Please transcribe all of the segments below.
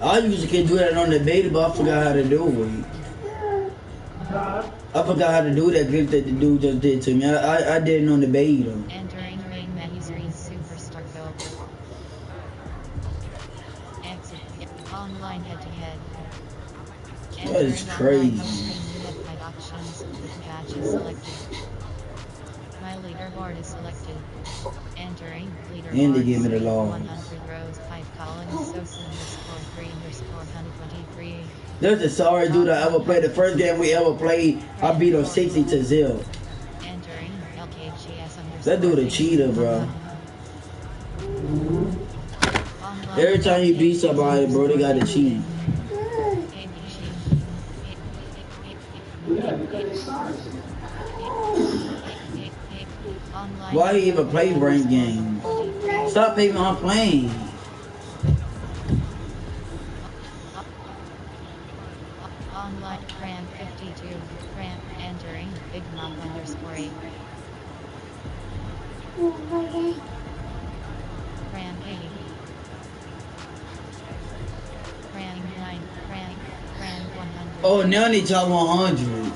I usually can do that on the beta, but I forgot how to do it. I forgot how to do that glitch that the dude just did to me. I did it on the beta. Entering main menu screen Superstar Go. Exit. Online head-to-head. That is crazy. Options. Match is selected. My leaderboard is selected. Entering leaderboard. And they give me the law. 100 rows 5 columns. Sosa _3 _123. There's a sorry dude I ever played. The first game we ever played, I beat him 60-0. Entering LKGS That dude a cheater, bro. Every time you beat somebody, bro, they gotta cheat. Why you even play rank games? Stop paying on playing. Online Cram 52. Cram entering Big Mom _8. Cram 80. Cram 9. Cram 100. Oh, now they top 100.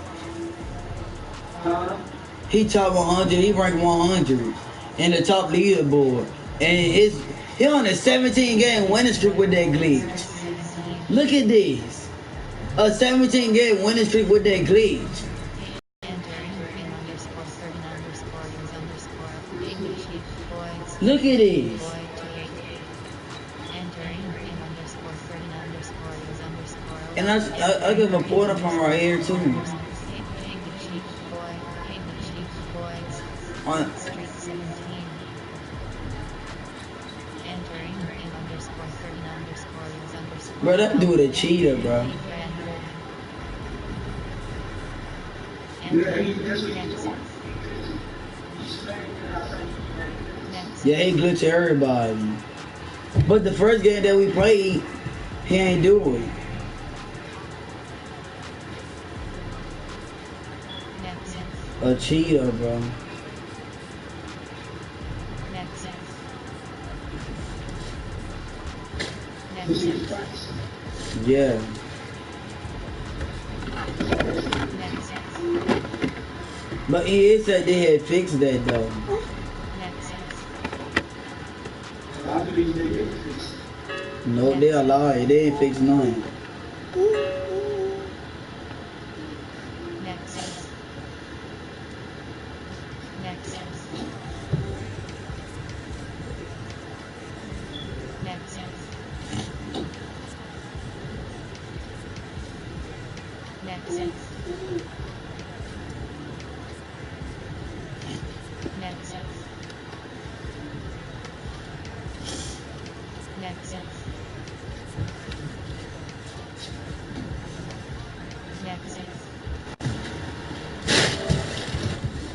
He top 100. He ranked 100 in the top leaderboard, and he on a 17-game winning streak with that glitch. Look at this, a 17-game winning streak with that glitch. Look at this. And I give a porter from right here too. Bro, that dude a cheater, bro. Yeah, he glitched everybody. But the first game that we played, he ain't do it. A cheater, bro. Yeah. But he said they had fixed that though. No, they a lie. They ain't fixed none.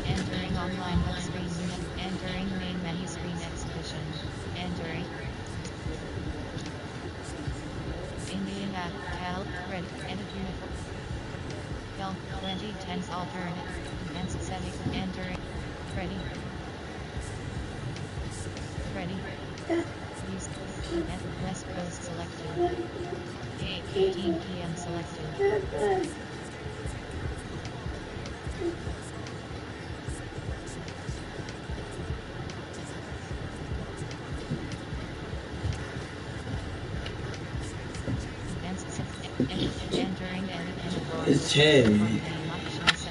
Entering online hub screen unit. Entering main menu screen exhibition. Entering Indian app Cal Red Edit Uniform. Cal 2010's alternate. Advanced settings. Entering Ready. Use West Coast selected. 8:18 p.m. selected. It's heavy.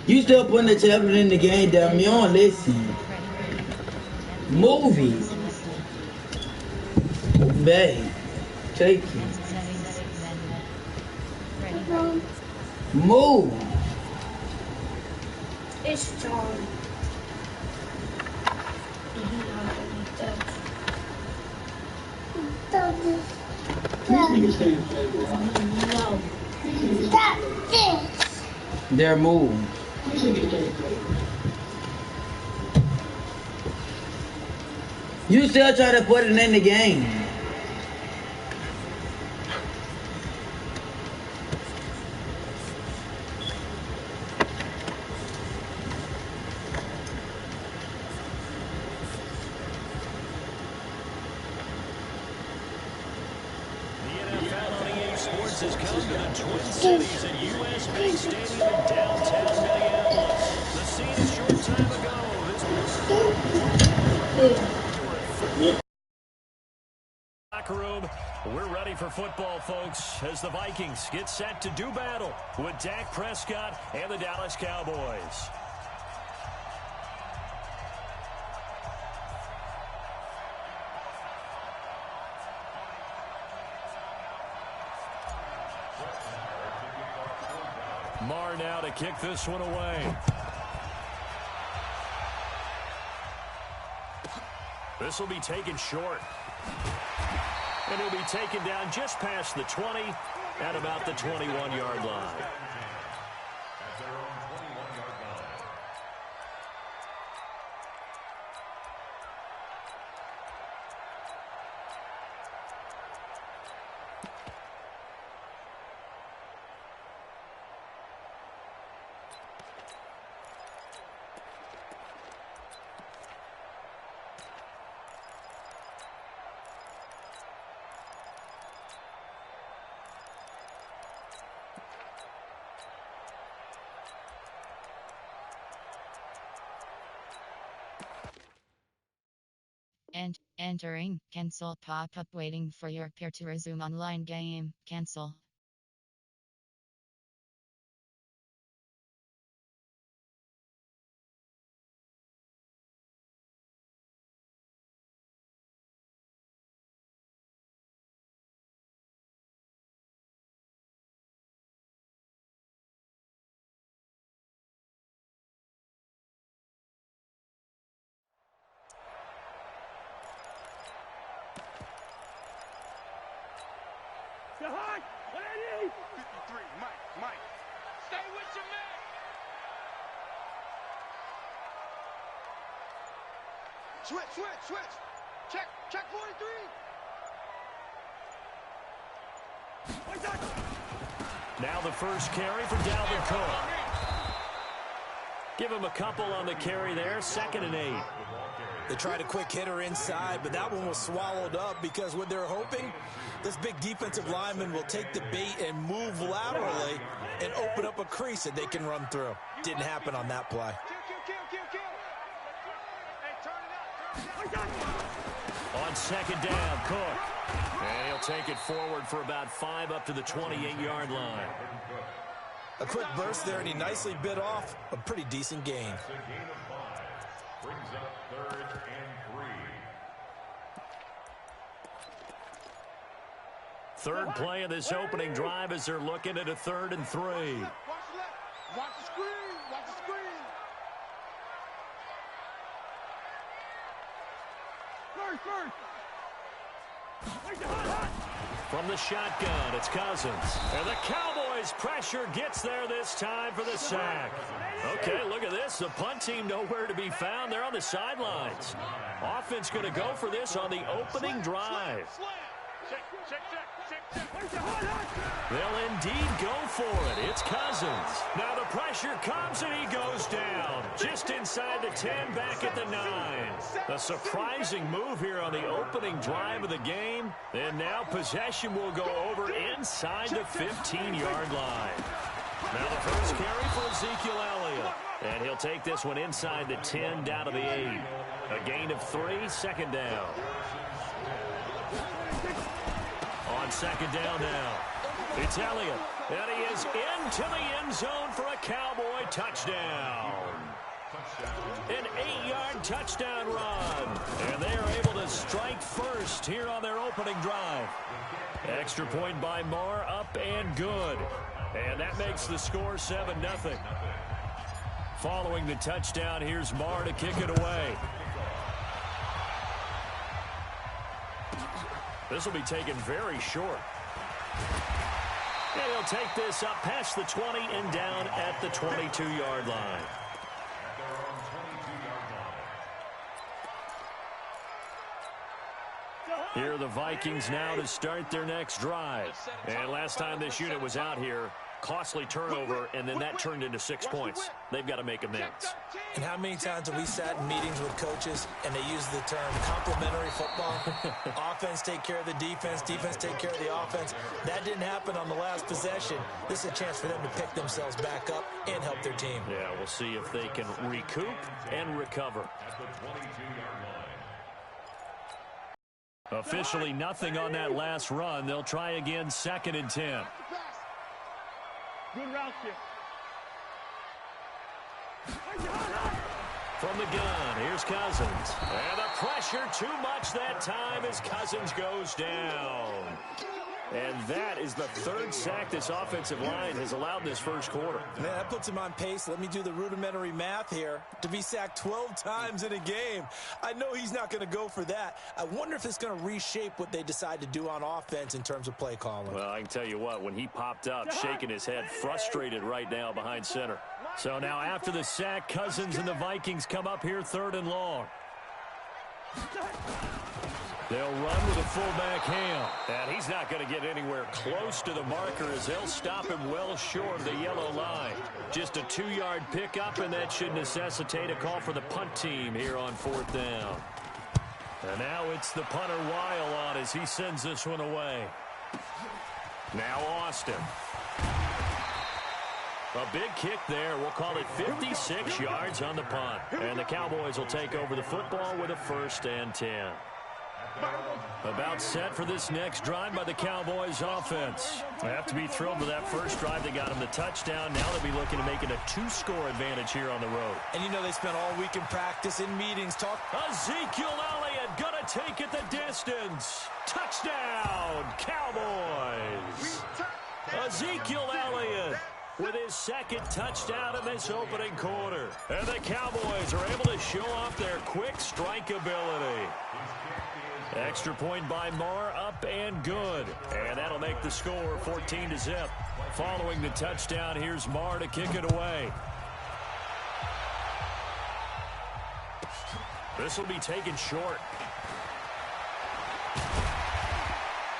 You still putting the tablet in the game, damn me on, listen. Movies. Babe, take it. Move. It's John. No. Stop this. Their move. You still try to put it in the game. has come to the Twin Cities at U.S. Bank Stadium in downtown Minneapolis. The scene a short time ago. Locker room. We're ready for football, folks, as the Vikings get set to do battle with Dak Prescott and the Dallas Cowboys. Marr now to kick this one away. This will be taken short. And he'll be taken down just past the 20 at about the 21-yard line. And entering, cancel pop-up waiting for your peer to resume online game, cancel. Hard! 180! 53, Mike. Stay with your man! Switch! Check 43! Now the first carry for Dalvin Cook. Give him a couple on the carry there, 2nd and 8. They tried a quick hitter inside, but that one was swallowed up because what they're hoping, this big defensive lineman will take the bait and move laterally and open up a crease that they can run through. Didn't happen on that play. On 2nd down, Cook. And he'll take it forward for about 5 up to the 28-yard line. A quick burst there, and he nicely bit off a pretty decent gain. Brings up 3rd and 3. Third play of this opening drive as they're looking at a 3rd and 3. Watch the left. Watch the screen. First. From the shotgun, it's Cousins. And the Cowboys' pressure gets there this time for the sack. Okay, look at this. The punt team nowhere to be found. They're on the sidelines. Offense going to go for this on the opening drive. Check. They'll indeed go for it. It's Cousins. Now the pressure comes and he goes down. Just inside the 10, back at the 9. A surprising move here on the opening drive of the game. And now possession will go over inside the 15-yard line. Now the first carry for Ezekiel Elliott. And he'll take this one inside the 10 down to the 8. A gain of 3, 2nd down. On 2nd down now, it's Elliott, and he is into the end zone for a Cowboy touchdown. An 8-yard touchdown run, and they are able to strike first here on their opening drive. Extra point by Marr, up and good, and that makes the score 7-0. Following the touchdown, here's Marr to kick it away. This will be taken very short. And he'll take this up past the 20 and down at the 22-yard line. Here are the Vikings now to start their next drive. And last time this unit was out here, costly turnover, and then that turned into 6 points. They've got to make amends. And how many times have we sat in meetings with coaches and they use the term complementary football? Offense take care of the defense, defense take care of the offense. That didn't happen on the last possession. This is a chance for them to pick themselves back up and help their team. Yeah, we'll see if they can recoup and recover. Officially nothing on that last run. They'll try again, 2nd and 10. Good route here. From the gun, here's Cousins. And the pressure too much that time as Cousins goes down. And that is the 3rd sack this offensive line has allowed this first quarter. Man, that puts him on pace. Let me do the rudimentary math here. To be sacked 12 times in a game. I know he's not going to go for that. I wonder if it's going to reshape what they decide to do on offense in terms of play calling. Well, I can tell you what, when he popped up, shaking his head, frustrated right now behind center. So now after the sack, Cousins and the Vikings come up here 3rd and long. They'll run with a fullback Ham. And he's not going to get anywhere close to the marker as they'll stop him well short of the yellow line. Just a 2-yard pickup, and that should necessitate a call for the punt team here on 4th down. And now it's the punter Weil on as he sends this one away. Now Austin. A big kick there. We'll call it 56 yards on the punt. And the Cowboys will take over the football with a 1st and 10. About set for this next drive by the Cowboys offense. They have to be thrilled with that first drive. They got them the touchdown. Now they'll be looking to make it a 2-score advantage here on the road. And you know they spent all week in practice, in meetings, Ezekiel Elliott gonna take it the distance. Touchdown, Cowboys. Ezekiel Elliott with his 2nd touchdown in this opening quarter. And the Cowboys are able to show off their quick strike ability. Extra point by Marr, up and good. And that'll make the score 14-0. Following the touchdown, here's Marr to kick it away. This will be taken short.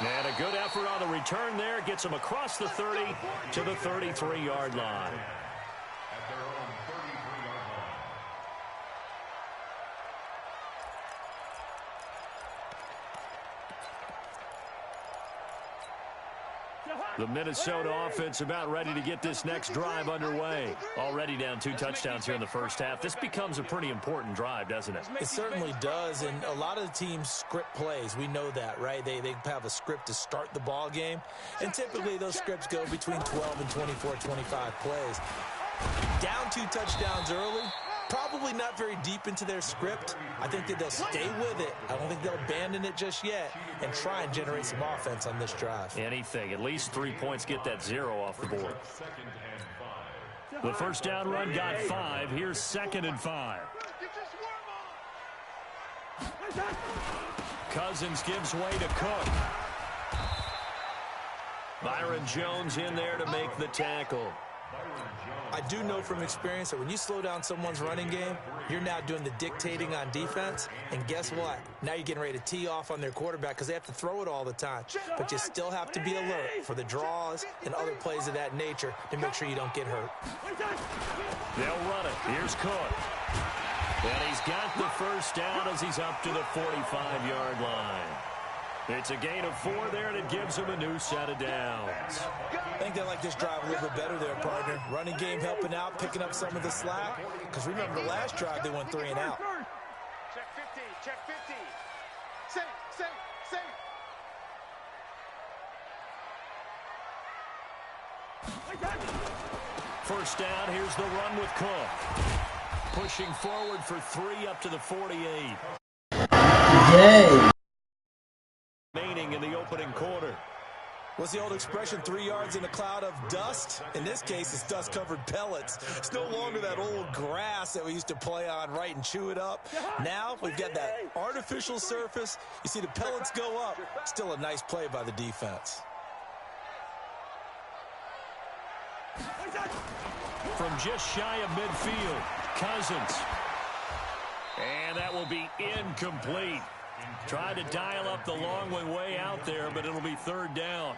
And a good effort on the return there. Gets him across the 30 to the 33-yard line. The Minnesota offense about ready to get this next drive underway. Already down 2 touchdowns here in the first half. This becomes a pretty important drive, doesn't it? It certainly does, and a lot of the teams script plays. We know that, right? They have a script to start the ball game, and typically those scripts go between 12 and 24, 25 plays. Down 2 touchdowns early, probably not very deep into their script. I think that they'll stay with it. I don't think they'll abandon it just yet and try and generate some offense on this drive. Anything. At least 3 points, get that 0 off the board. The first down run got 5. Here's 2nd and 5. Cousins gives way to Cook. Byron Jones in there to make the tackle. I do know from experience that when you slow down someone's running game, you're now doing the dictating on defense. And guess what? Now you're getting ready to tee off on their quarterback because they have to throw it all the time. But you still have to be alert for the draws and other plays of that nature to make sure you don't get hurt. They'll run it. Here's Cook. And he's got the first down as he's up to the 45-yard line. It's a gain of 4 there, and it gives him a new set of downs. I think they like this drive a little bit better there, partner. Running game helping out, picking up some of the slack. Because remember, the last drive, they went 3 and out. Check 50, check 50. Same. First down, here's the run with Cook. Pushing forward for 3 up to the 48. Yay. Remaining in the opening quarter. What's the old expression, 3 yards in a cloud of dust? In this case, it's dust-covered pellets. It's no longer that old grass that we used to play on, right, and chew it up. Now we've got that artificial surface. You see the pellets go up. Still a nice play by the defense. From just shy of midfield, Cousins. And that will be incomplete. Tried to dial up the long way out there, but it'll be third down.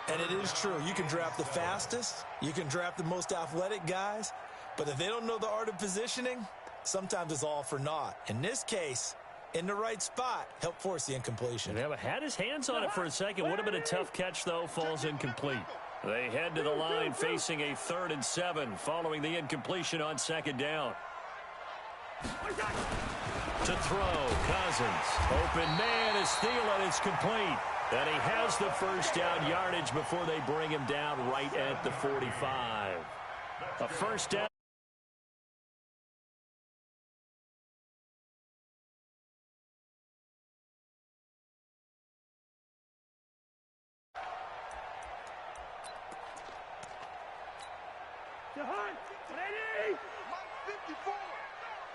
And it is true. You can draft the fastest. You can draft the most athletic guys. But if they don't know the art of positioning, sometimes it's all for naught. In this case, in the right spot, help force the incompletion. Yeah, but had his hands on it for a second. Would have been a tough catch, though. Falls incomplete. They head to the line facing a 3rd and 7 following the incompletion on 2nd down. To throw, Cousins. Open man is Thielen. It's complete. And he has the first down yardage before they bring him down right at the 45. A first down. Ready? 54.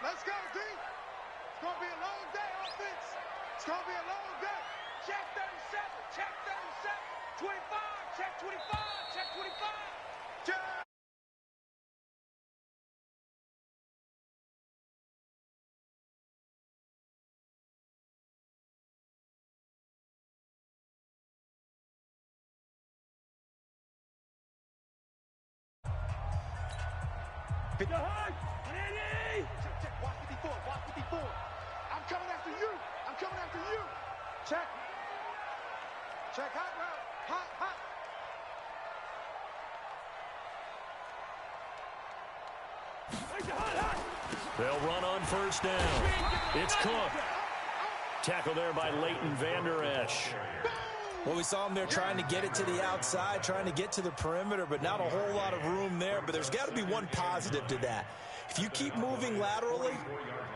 Let's go, D. It's going to be a long day, offense. It's going to be a long day. Check 37. Check 37. 25. Check 25. Check 25. Check. Check, check. Watch 54. Watch 54. I'm coming after you. I'm coming after you. Check. Check. Hot route. Hot, hot. They'll run on first down. It's Cook. Tackle there by Leighton Vander Esch. Well, we saw him there trying to get it to the outside, trying to get to the perimeter, but not a whole lot of room there. But there's got to be one positive to that. If you keep moving laterally,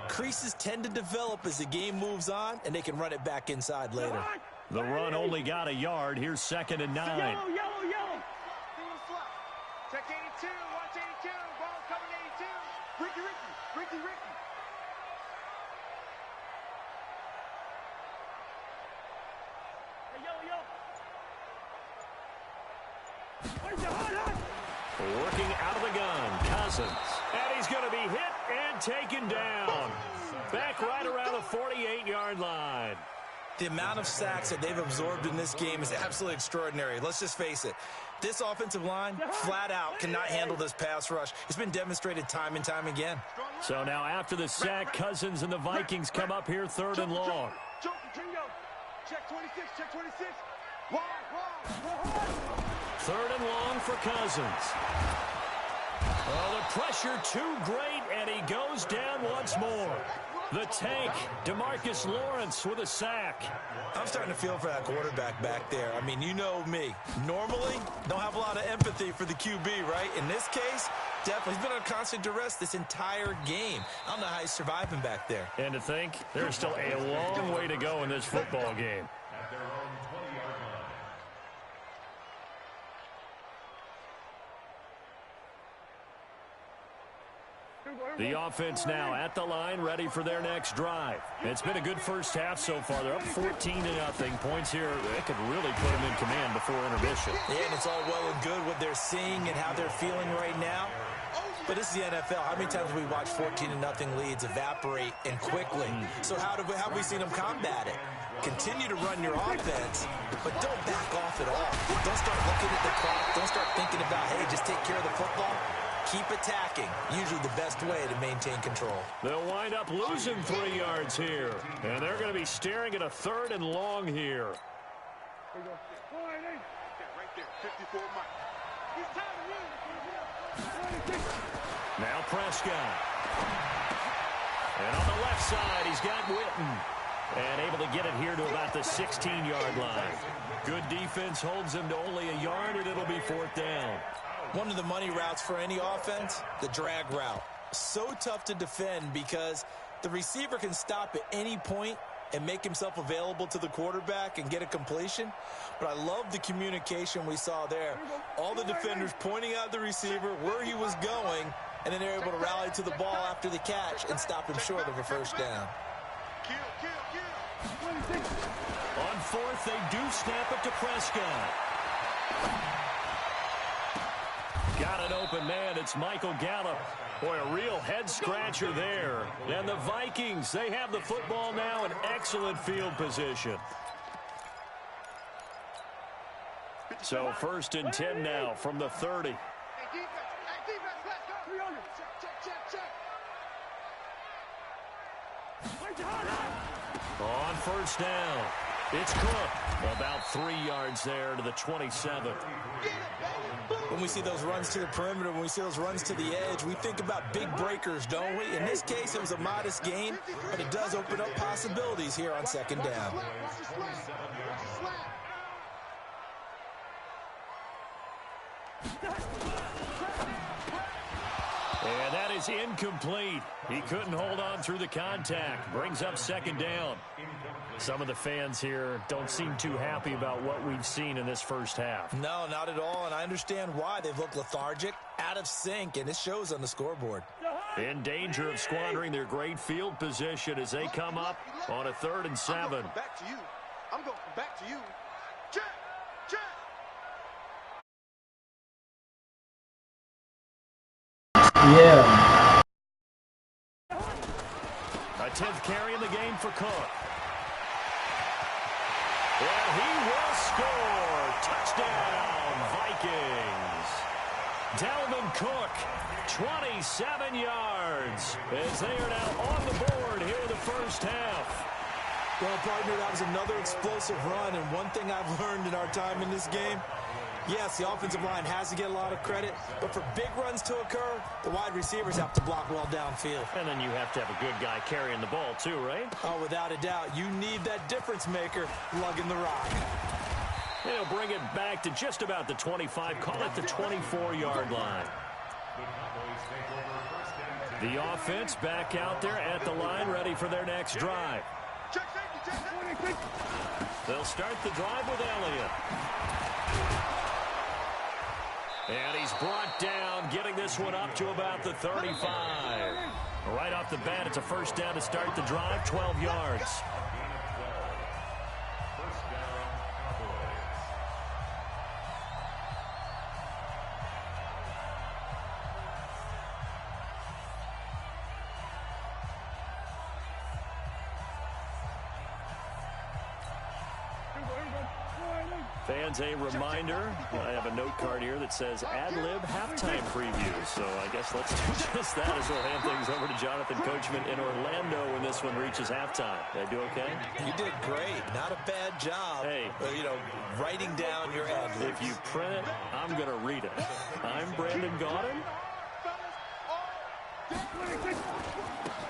creases tend to develop as the game moves on, and they can run it back inside later. The run only got a yard. Here's 2nd and 9. Yellow. Check 82. Watch 82. Ball coming 82. Ricky. Working out of the gun, Cousins. And he's going to be hit and taken down. Back right around the 48-yard line. The amount of sacks that they've absorbed in this game is absolutely extraordinary. Let's just face it. This offensive line, flat out, cannot handle this pass rush. It's been demonstrated time and time again. So now after the sack, Cousins and the Vikings come up here 3rd and long. Check 26. Check 26. 3rd and long for Cousins. Oh, the pressure too great, and he goes down once more. The tank, DeMarcus Lawrence with a sack. I'm starting to feel for that quarterback back there. I mean, you know me. Normally, don't have a lot of empathy for the QB, right? In this case, definitely. He's been on constant duress this entire game. I don't know how he's surviving back there. And to think, there's still a long way to go in this football game. The offense now at the line, ready for their next drive. It's been a good first half so far. They're up 14-0. Points here, they could really put them in command before intermission. Yeah, and it's all well and good what they're seeing and how they're feeling right now. But this is the NFL. How many times have we watched 14-0 leads evaporate and quickly? So how have we seen them combat it? Continue to run your offense, but don't back off at all. Don't start looking at the clock. Don't start thinking about, hey, just take care of the football. Keep attacking. Usually the best way to maintain control. They'll wind up losing 3 yards here. And they're going to be staring at a 3rd and long here. Right there. 54 Mike. He's tired of Now Prescott. And on the left side, he's got Witten. And able to get it here to about the 16-yard line. Good defense holds him to only a yard, and it'll be 4th down. One of the money routes for any offense, the drag route. So tough to defend because the receiver can stop at any point and make himself available to the quarterback and get a completion. But I love the communication we saw there. All the defenders pointing out the receiver, where he was going, and then they're able to rally to the ball after the catch and stop him short of a first down. On 4th, they do snap it to Prescott. Got got an open man. It's Michael Gallup. Boy, a real head-scratcher there. And the Vikings, they have the football now in excellent field position. So 1st and 10 now from the 30. Hey, defense, let's go. Check. On 1st down, it's Cook. About 3 yards there to the 27. When we see those runs to the perimeter, when we see those runs to the edge, we think about big breakers, don't we? In this case, it was a modest gain, but it does open up possibilities here on 2nd down. And that is incomplete. He couldn't hold on through the contact. Brings up 2nd down. Some of the fans here don't seem too happy about what we've seen in this first half. No, not at all, and I understand why. They've looked lethargic, out of sync, and it shows on the scoreboard. In danger of squandering their great field position as they come up on a 3rd and 7. I'm going back to you. I'm going back to you. Check. Yeah. A 10th carry in the game for Cook. And he will score. Touchdown, Vikings. Dalvin Cook, 27 yards, as they are now on the board here in the first half. Well, partner, that was another explosive run, and one thing I've learned in our time in this game, yes, the offensive line has to get a lot of credit, but for big runs to occur, the wide receivers have to block well downfield. And then you have to have a good guy carrying the ball too, right? Oh, without a doubt. You need that difference maker lugging the rock. They'll bring it back to just about the 25, call it the 24-yard line. The offense back out there at the line, ready for their next drive. They'll start the drive with Elliott. And he's brought down, getting this one up to about the 35. Right off the bat, it's a 1st down to start the drive, 12 yards. Fans, a reminder, I have a note card here that says ad-lib halftime preview. So I guess let's do just that as we'll hand things over to Jonathan Coachman in Orlando when this one reaches halftime. Did I do okay? You did great. Not a bad job. Hey. Writing down your ad-libs. If you print it, I'm going to read it. I'm Brandon Gaudin.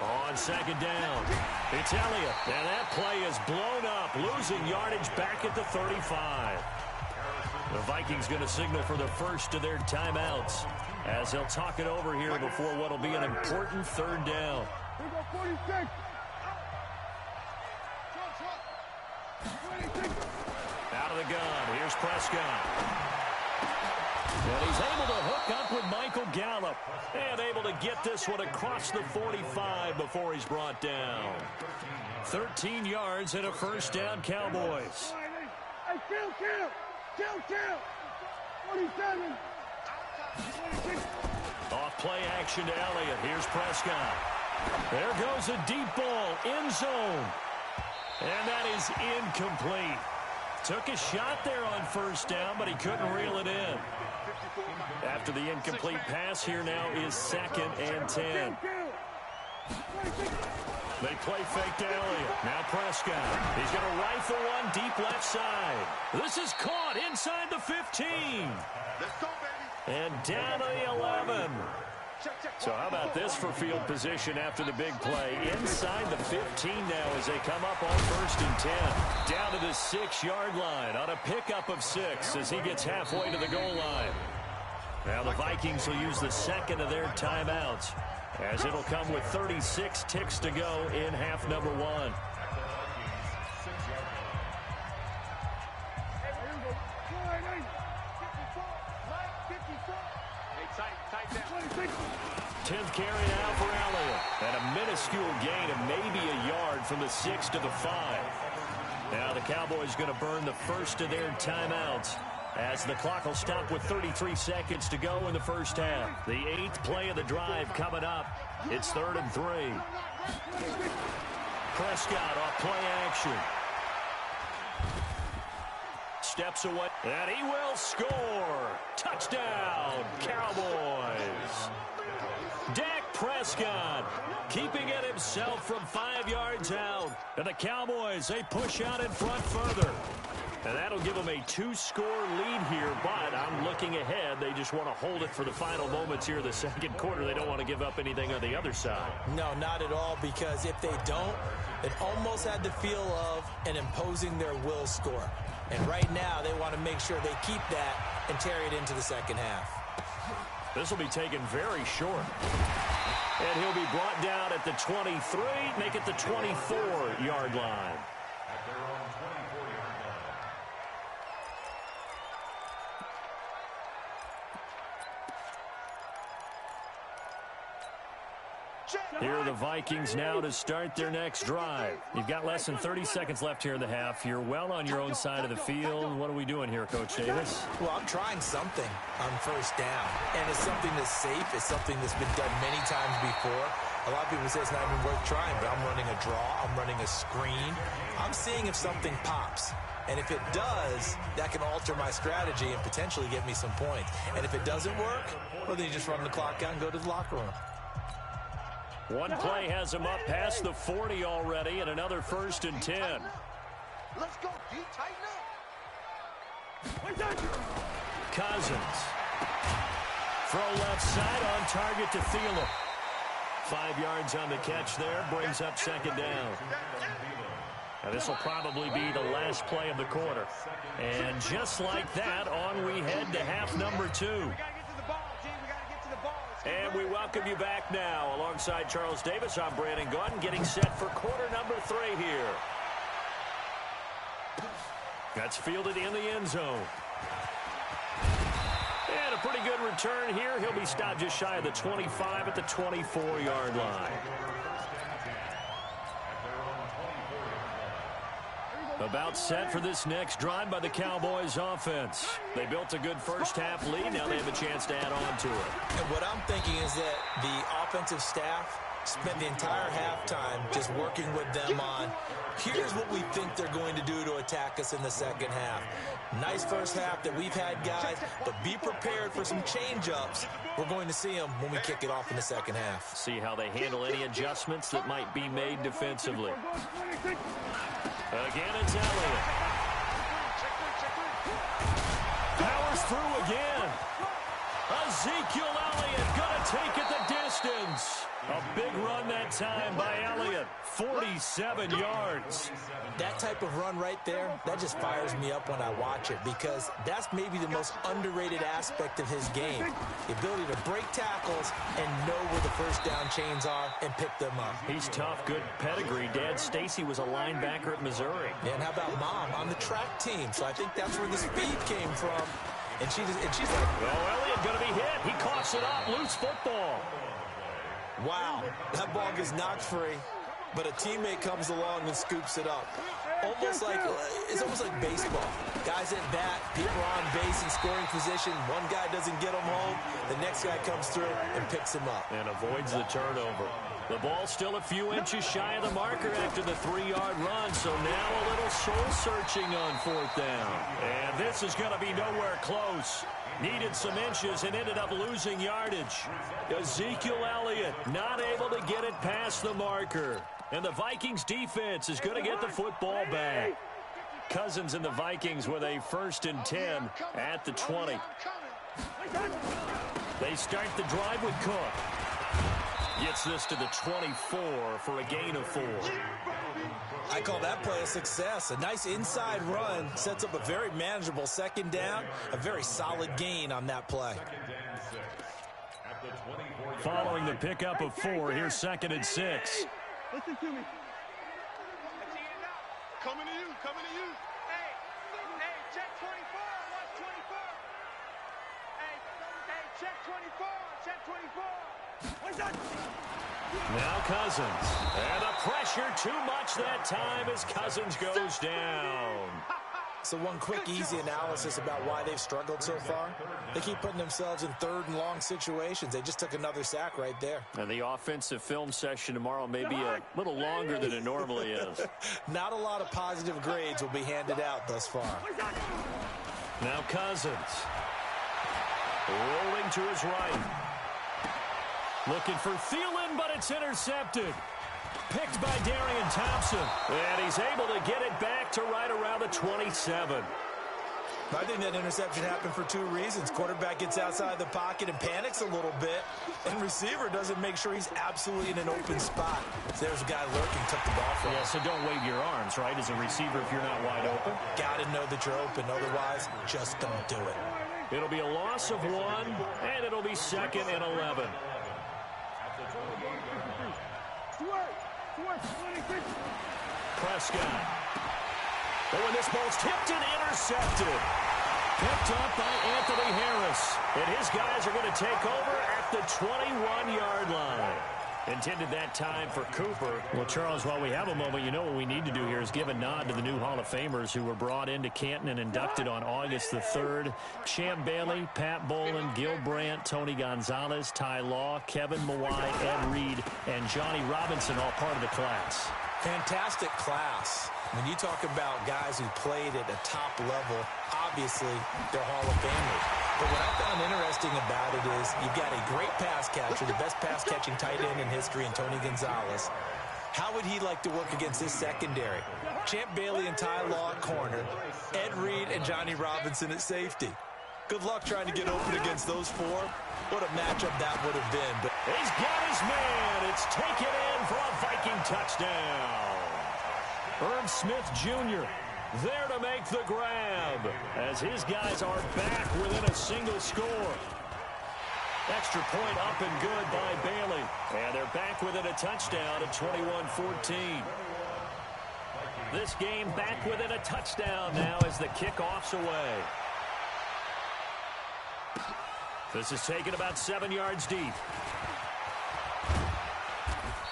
On 2nd down, it's Elliott, and that play is blown up, losing yardage back at the 35. The Vikings going to signal for the first of their timeouts as they'll talk it over here before what will be an important 3rd down. Out of the gun, here's Prescott. And he's able to hook up with Michael Gallup and able to get this one across the 45 before he's brought down. 13 yards and a 1st down, Cowboys. Off play action to Elliott. Here's Prescott. There goes a deep ball, end zone. And that is incomplete. Took a shot there on 1st down, but he couldn't reel it in. After the incomplete pass, here now is 2nd and 10. They play fake to Elliott. Now Prescott. He's going to rifle one deep left side. This is caught inside the 15. Let's go, baby. And down to the 11. So how about this for field position after the big play? Inside the 15 now as they come up on 1st and 10. Down to the 6-yard line on a pickup of 6 as he gets halfway to the goal line. Now the Vikings will use the 2nd of their timeouts as it'll come with 36 ticks to go in half number 1. Tight 10th carry now for Elliott. And a minuscule gain of maybe a yard from the 6 to the 5. Now the Cowboys going to burn the first of their timeouts as the clock will stop with 33 seconds to go in the first half. The 8th play of the drive coming up. It's 3rd and 3. Prescott off play action. Steps away, and he will score. Touchdown, Cowboys. Dak Prescott keeping it himself from 5 yards out. And the Cowboys, they push out in front further. And that'll give them a 2-score lead here, but I'm looking ahead. They just want to hold it for the final moments here in the second quarter. They don't want to give up anything on the other side. No, not at all, because if they don't, it almost had the feel of an imposing their will score. And right now, they want to make sure they keep that and carry it into the second half. This will be taken very short. And he'll be brought down at the 23, make it the 24-yard line. Here are the Vikings now to start their next drive. You've got less than 30 seconds left here in the half. You're well on your own side of the field. What are we doing here, Coach Davis? Well, I'm trying something on first down. And it's something that's safe. It's something that's been done many times before. A lot of people say it's not even worth trying, but I'm running a draw. I'm running a screen. I'm seeing if something pops. And if it does, that can alter my strategy and potentially get me some points. And if it doesn't work, well, then you just run the clock out and go to the locker room. One play has him up past the 40 already, and another 1st and 10. Let's go, D. Tighten up. Cousins. Throw left side on target to Thielen. 5 yards on the catch there, brings up 2nd down. Now this will probably be the last play of the quarter. And just like that, on we head to half number 2. And we welcome you back now. Alongside Charles Davis, I'm Brandon Gunn, getting set for quarter number 3 here. That's fielded in the end zone. And a pretty good return here. He'll be stopped just shy of the 25 at the 24-yard line. About set for this next drive by the Cowboys offense. They built a good first half lead. Now they have a chance to add on to it. And what I'm thinking is that the offensive staff spent the entire halftime just working with them on, here's what we think they're going to do to attack us in the second half. Nice first half that we've had, guys, but be prepared for some change-ups. We're going to see them when we kick it off in the second half. See how they handle any adjustments that might be made defensively. Again, it's Elliott. Powers through again. Ezekiel Elliott going to take it the distance. A big run that time by Elliott. 47 yards. That type of run right there, that just fires me up when I watch it, because that's maybe the most underrated aspect of his game. The ability to break tackles and know where the first down chains are and pick them up. He's tough, good pedigree. Dad Stacy was a linebacker at Missouri. And how about Mom on the track team? So I think that's where the speed came from. And she's like, oh, Elliott going to be hit. He coughs it up. Loose football. Wow, that ball gets knocked free, but a teammate comes along and scoops it up. It's almost like baseball. Guys at bat, people are on base in scoring position. One guy doesn't get him home. The next guy comes through and picks him up. And avoids the turnover. The ball still a few inches shy of the marker after the 3-yard run, so now a little soul-searching on 4th down. And this is going to be nowhere close. Needed some inches and ended up losing yardage. Ezekiel Elliott not able to get it past the marker. And the Vikings defense is going to get the football back. Cousins and the Vikings with a 1st and 10 at the 20. They start the drive with Cook. Gets this to the 24 for a gain of 4. I call that play a success. A nice inside run sets up a very manageable 2nd down. A very solid gain on that play. Following the pickup of 4, here's 2nd and 6. Listen to me. Coming to you, coming to you. Hey, check 24, watch 24. Hey, check 24, check 24. What's that? Now Cousins. And the pressure too much that time as Cousins goes down. So one quick, easy analysis about why they've struggled so far. They keep putting themselves in third and long situations. They just took another sack right there. And the offensive film session tomorrow may be a little longer than it normally is. Not a lot of positive grades will be handed out thus far. Now Cousins. Rolling to his right. Looking for Thielen, but it's intercepted. Picked by Darian Thompson. And he's able to get it back to right around the 27. I think that interception happened for two reasons. Quarterback gets outside the pocket and panics a little bit, and receiver doesn't make sure he's absolutely in an open spot. So there's a guy lurking, took the ball from him. Yeah, so don't wave your arms, right, as a receiver if you're not wide open. Got to know that you're open. Otherwise, just don't do it. It'll be a loss of 1, and it'll be 2nd and 11. Prescott. Oh, and this ball's tipped and intercepted. Picked up by Anthony Harris. And his guys are going to take over at the 21-yard line. Intended that time for Cooper. Well, Charles, while we have a moment, you know what we need to do here is give a nod to the new Hall of Famers who were brought into Canton and inducted on August the 3rd. Champ Bailey, Pat Bolin, Gil Brandt, Tony Gonzalez, Ty Law, Kevin Mawai, Ed Reed, and Johnny Robinson, all part of the class. Fantastic class. When you talk about guys who played at a top level, obviously they're Hall of Famers. But what I found interesting about it is you've got a great pass catcher, the best pass-catching tight end in history, in Tony Gonzalez. How would he like to work against his secondary? Champ Bailey and Ty Law at corner, Ed Reed and Johnny Robinson at safety. Good luck trying to get open against those four. What a matchup that would have been. But he's got his man. It's taken in for a Viking touchdown. Herb Smith Jr. there to make the grab as his guys are back within a single score. Extra point up and good by Bailey. And they're back within a touchdown at 21-14. This game back within a touchdown now as the kickoff's away. This is taken about 7 yards deep.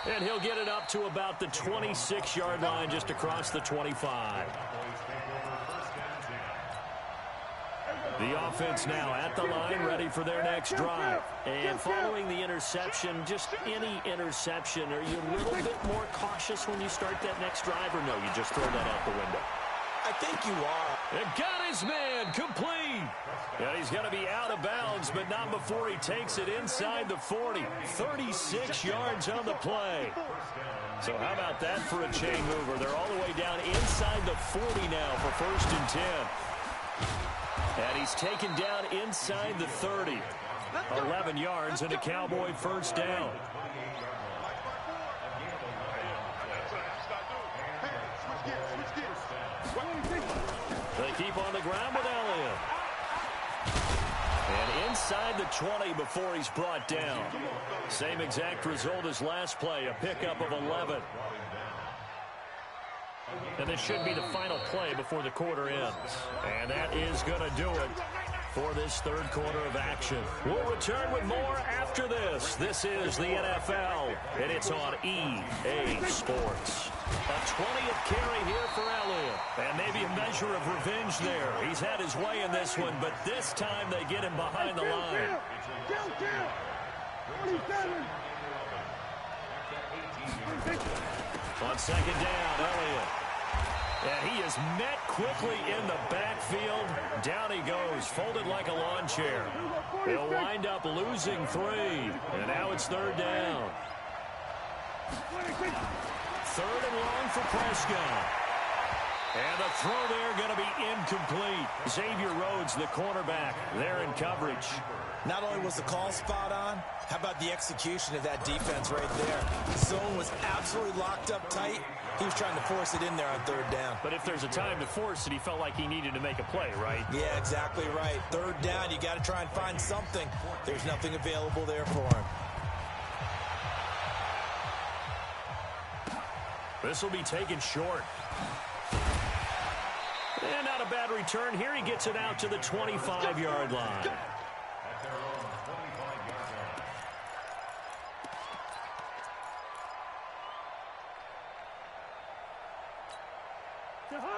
And he'll get it up to about the 26-yard line just across the 25. The offense now at the line, ready for their next drive. And following the interception, just any interception, are you a little bit more cautious when you start that next drive, or no, you just throw that out the window? I think you are. And got his man complete. Yeah, he's going to be out of bounds, but not before he takes it inside the 40. 36 yards on the play. So how about that for a chain mover? They're all the way down inside the 40 now for 1st and 10. And he's taken down inside the 30. 11 yards and a Cowboy first down. They keep on the ground with Elliott. And inside the 20 before he's brought down. Same exact result as last play, a pickup of 11. And this should be the final play before the quarter ends. And that is going to do it for this third quarter of action. We'll return with more after this. This is the NFL, and it's on EA Sports. A 20th carry here for Elliott. And maybe a measure of revenge there. He's had his way in this one, but this time they get him behind the line. On second down, Elliott. And he is met quickly in the backfield. Down he goes, folded like a lawn chair. He'll wind up losing 3. And now it's third down. Third and long for Prescott. And the throw there going to be incomplete. Xavier Rhodes, the cornerback, there in coverage. Not only was the call spot on, how about the execution of that defense right there? The zone was absolutely locked up tight. He was trying to force it in there on third down. But if there's a time to force it, he felt like he needed to make a play, right? Yeah, exactly right. Third down, you got to try and find something. There's nothing available there for him. This will be taken short. And not a bad return. Here he gets it out to the 25-yard line.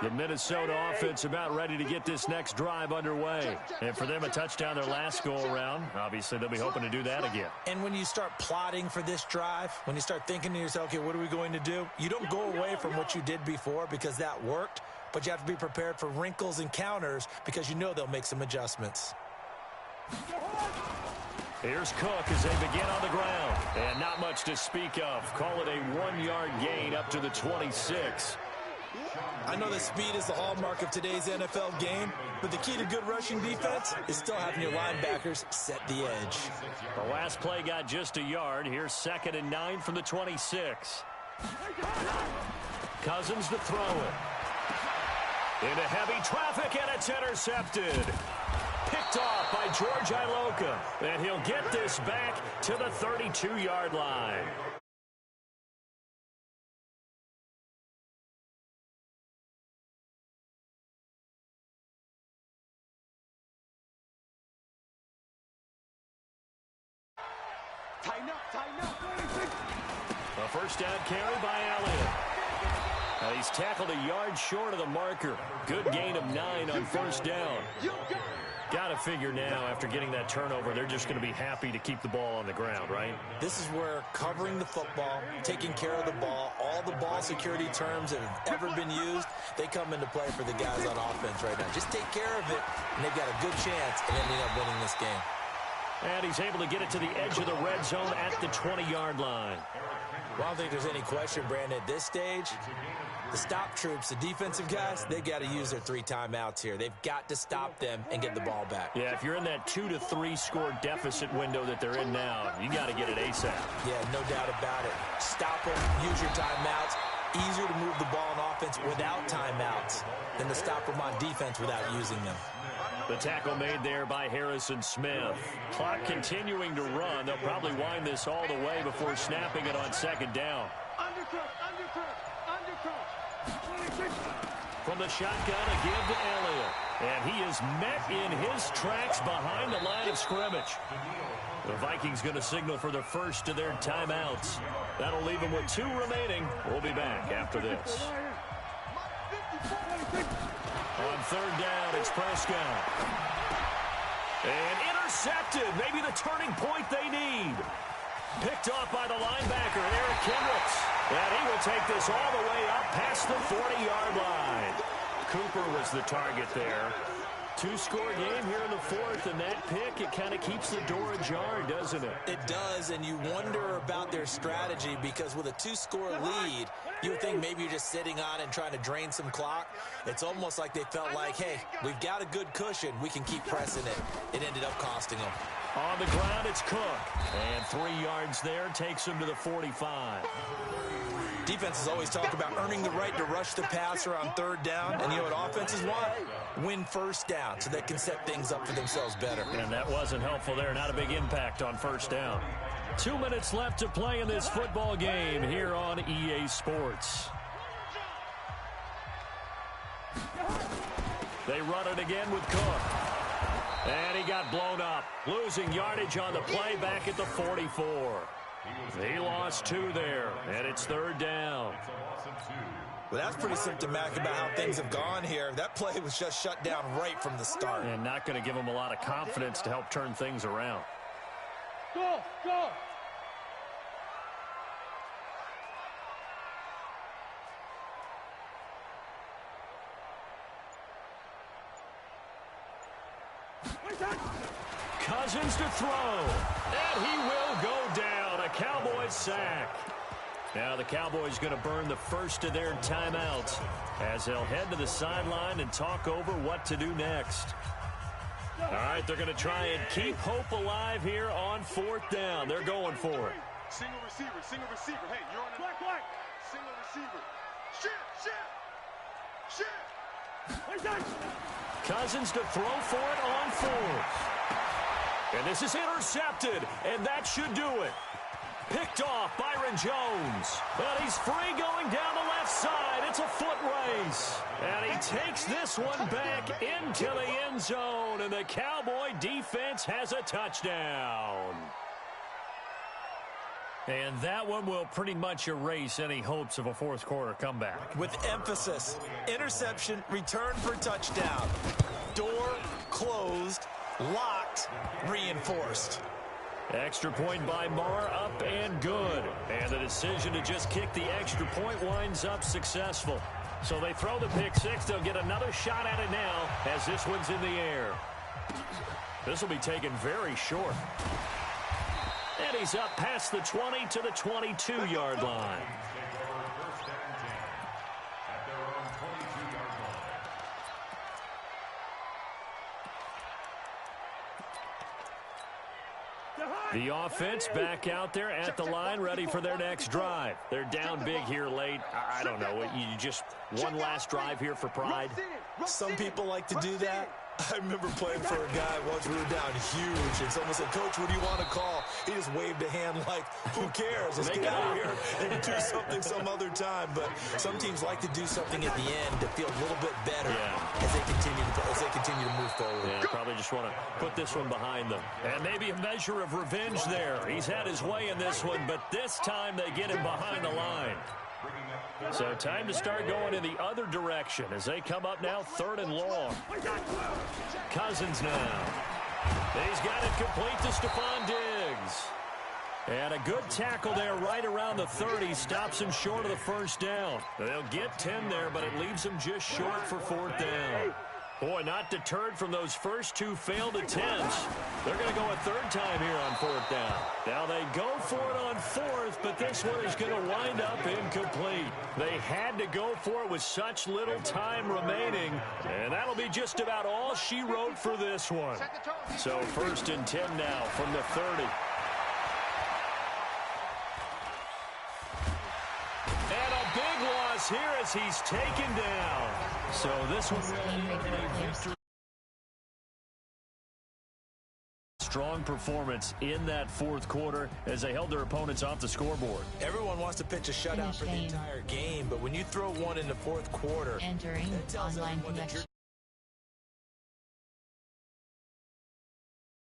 The Minnesota offense about ready to get this next drive underway. And for them, a touchdown their last go-around. Obviously, they'll be hoping to do that again. And when you start plotting for this drive, when you start thinking to yourself, okay, what are we going to do? You don't go away from what you did before because that worked, but you have to be prepared for wrinkles and counters because you know they'll make some adjustments. Here's Cook as they begin on the ground. And not much to speak of. Call it a 1-yard gain up to the 26. I know that speed is the hallmark of today's NFL game, but the key to good rushing defense is still having your linebackers set the edge. The last play got just a yard. Here's 2nd and 9 from the 26. Cousins to throw it. Into heavy traffic, and it's intercepted. Picked off by George Iloka, and he'll get this back to the 32-yard line. Tighten up. A first down carry by Elliott. He's tackled a yard short of the marker. Good gain of 9 on first down. Got to figure now, after getting that turnover, they're just going to be happy to keep the ball on the ground, right? This is where covering the football, taking care of the ball, all the ball security terms that have ever been used, they come into play for the guys on offense right now. Just take care of it, and they've got a good chance of ending up winning this game. And he's able to get it to the edge of the red zone at the 20-yard line. Well, I don't think there's any question, Brandon, at this stage, the stop troops, the defensive guys, they've got to use their 3 timeouts here. They've got to stop them and get the ball back. Yeah, if you're in that 2 to 3 score deficit window that they're in now, you got to get it ASAP. Yeah, no doubt about it. Stop them, use your timeouts. Easier to move the ball on offense without timeouts than to stop them on defense without using them. The tackle made there by Harrison Smith. Clock continuing to run. They'll probably wind this all the way before snapping it on 2nd down. Undercut. From the shotgun, a give to Elliott. And he is met in his tracks behind the line of scrimmage. The Vikings going to signal for the first of their timeouts. That'll leave them with 2 remaining. We'll be back after this. On 3rd down, it's Prescott. And intercepted. Maybe the turning point they need. Picked off by the linebacker, Eric Kendricks. And he will take this all the way up past the 40-yard line. Cooper was the target there. 2-score game here in the 4th, and that pick, it kind of keeps the door ajar, doesn't it? It does, and you wonder about their strategy because with a 2-score lead, you would think maybe you're just sitting on it and trying to drain some clock. It's almost like they felt like, hey, we've got a good cushion. We can keep pressing it. It ended up costing them. On the ground, it's Cook. And 3 yards there takes him to the 45. Defenses always talk about earning the right to rush the passer on 3rd down. And you know what offenses want? Win first down so they can set things up for themselves better. And that wasn't helpful there. Not a big impact on first down. 2 minutes left to play in this football game here on EA Sports. They run it again with Cook. And he got blown up. Losing yardage on the play back at the 44. He lost 2 there, and it's 3rd down. Well, that's pretty symptomatic about how things have gone here. That play was just shut down right from the start. And not going to give him a lot of confidence to help turn things around. Go! Cousins to throw. And he will go down. A Cowboys sack. Now the Cowboys going to burn the first of their timeouts as they'll head to the sideline and talk over what to do next. All right, they're going to try and keep hope alive here on 4th down. They're going for it. Single receiver. Hey, you're on the black. Single receiver. Shit. Cousins to throw for it on 4th. And this is intercepted, and that should do it. Picked off Byron Jones. But he's free going down the left side. It's a foot race. And he takes this one back into the end zone, and the Cowboy defense has a touchdown. And that one will pretty much erase any hopes of a fourth quarter comeback. With emphasis, interception, return for touchdown. Door closed, locked, reinforced. Extra point by Marr, up and good. And the decision to just kick the extra point winds up successful. So they throw the pick six. They'll get another shot at it now as this one's in the air. This will be taken very short. And he's up past the 20 to the 22-yard line. The offense back out there at the line, ready for their next drive. They're down big here late. I don't know. You just one last drive here for pride. Some people like to do that. I remember playing for a guy once we were down huge, and someone said, "Coach, what do you want to call?" He just waved a hand like, "Who cares? Let's get out of here and do something some other time." But some teams like to do something at the end to feel a little bit better as they continue to move forward. Yeah, probably just want to put this one behind them. And maybe a measure of revenge there. He's had his way in this one, but this time they get him behind the line. So time to start going in the other direction as they come up now 3rd and long. Cousins now. He's got it complete to Stephon Diggs. And a good tackle there right around the 30. Stops him short of the first down. They'll get 10 there, but it leaves them just short for 4th down. Boy, not deterred from those first two failed attempts. They're going to go a 3rd time here on 4th down. Now they go for it on 4th, but this one is going to wind up incomplete. They had to go for it with such little time remaining, and that'll be just about all she wrote for this one. So 1st and 10 now from the 30. And a big loss here as he's taken down. So this one strong performance in that 4th quarter as they held their opponents off the scoreboard. Everyone wants to pitch a shutout for the entire game, but when you throw one in the 4th quarter, Entering online connection.